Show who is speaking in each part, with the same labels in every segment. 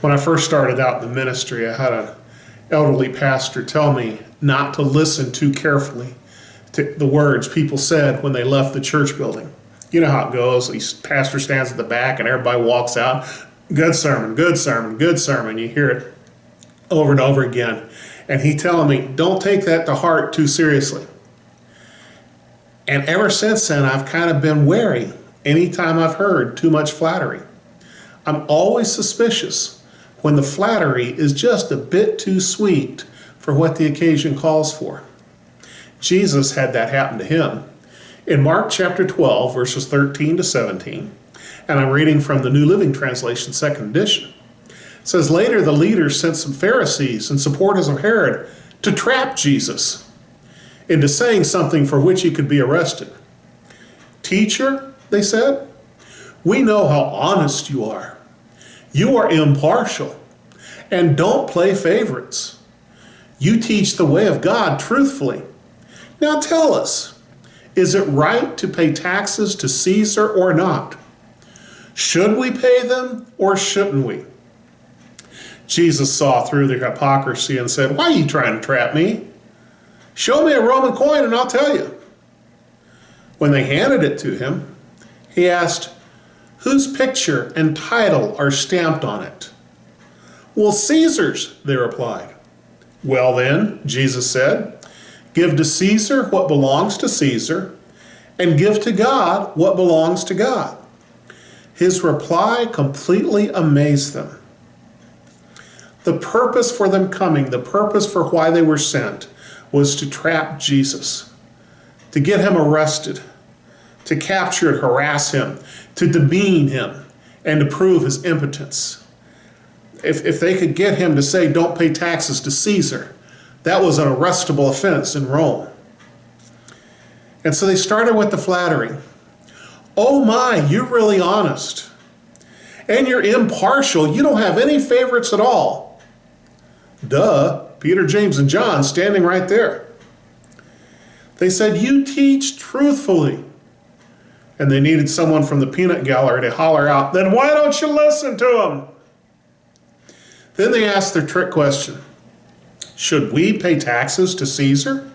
Speaker 1: When I first started out in the ministry, I had an elderly pastor tell me not to listen too carefully to the words people said when they left the church building. You know how it goes. The pastor stands at the back and everybody walks out. Good sermon, good sermon, good sermon. You hear it over and over again. And he telling me, don't take that to heart too seriously. And ever since then, I've kind of been wary anytime I've heard too much flattery. I'm always suspicious when the flattery is just a bit too sweet for what the occasion calls for. Jesus had that happen to him. In Mark chapter 12, verses 13 to 17, and I'm reading from the New Living Translation, second edition, it says, later the leaders sent some Pharisees and supporters of Herod to trap Jesus into saying something for which he could be arrested. Teacher, they said, we know how honest you are. You are impartial and don't play favorites. You teach the way of God truthfully. Now tell us, is it right to pay taxes to Caesar or not? Should we pay them or shouldn't we? Jesus saw through their hypocrisy and said, why are you trying to trap me? Show me a Roman coin and I'll tell you. When they handed it to him, he asked, whose picture and title are stamped on it? Well, Caesar's, they replied. Well then, Jesus said, give to Caesar what belongs to Caesar, and give to God what belongs to God. His reply completely amazed them. The purpose for them coming, the purpose for why they were sent, was to trap Jesus, to get him arrested, to capture and harass him, to demean him, and to prove his impotence. If they could get him to say, don't pay taxes to Caesar, that was an arrestable offense in Rome. And so they started with the flattery. Oh my, you're really honest. And you're impartial. You don't have any favorites at all. Duh, Peter, James, and John standing right there. They said, you teach truthfully. And they needed someone from the peanut gallery to holler out, then why don't you listen to him? Then they asked their trick question. Should we pay taxes to Caesar?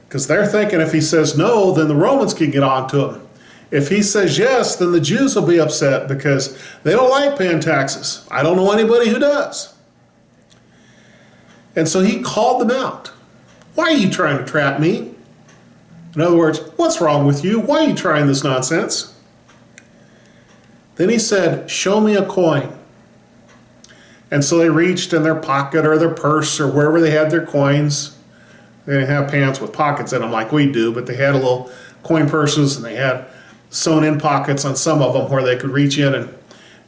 Speaker 1: Because they're thinking if he says no, then the Romans can get on to him. If he says yes, then the Jews will be upset because they don't like paying taxes. I don't know anybody who does. And so he called them out. Why are you trying to trap me? In other words, what's wrong with you? Why are you trying this nonsense? Then he said, show me a coin. And so they reached in their pocket or their purse or wherever they had their coins. They didn't have pants with pockets in them like we do, but they had a little coin purses and they had sewn in pockets on some of them where they could reach in and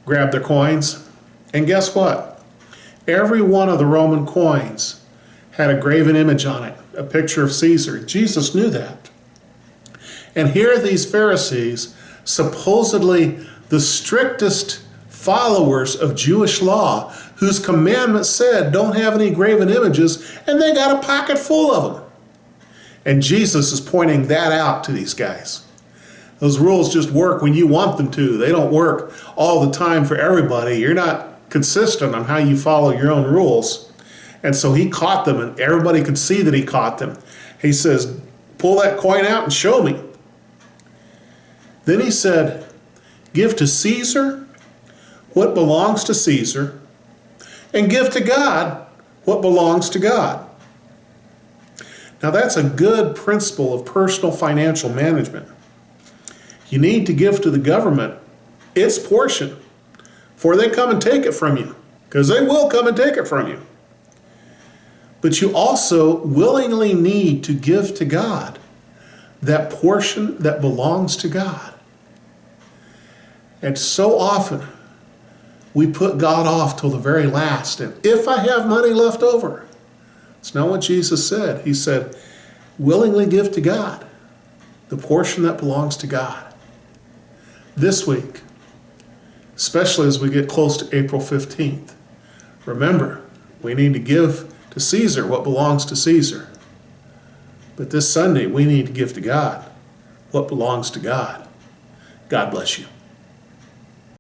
Speaker 1: grab their coins. And guess what? Every one of the Roman coins had a graven image on it, a picture of Caesar. Jesus knew that. And here are these Pharisees, supposedly the strictest followers of Jewish law, whose commandment said don't have any graven images, and they got a pocket full of them. And Jesus is pointing that out to these guys. Those rules just work when you want them to. They don't work all the time for everybody. You're not consistent on how you follow your own rules. And so he caught them, and everybody could see that he caught them. He says, pull that coin out and show me. Then he said, give to Caesar what belongs to Caesar, and give to God what belongs to God. Now that's a good principle of personal financial management. You need to give to the government its portion, for they come and take it from you, because they will come and take it from you. But you also willingly need to give to God that portion that belongs to God. And so often, we put God off till the very last. And if I have money left over, it's not what Jesus said. He said, willingly give to God the portion that belongs to God. This week, especially as we get close to April 15th, remember, we need to give to Caesar what belongs to Caesar. But this Sunday, we need to give to God what belongs to God. God bless you.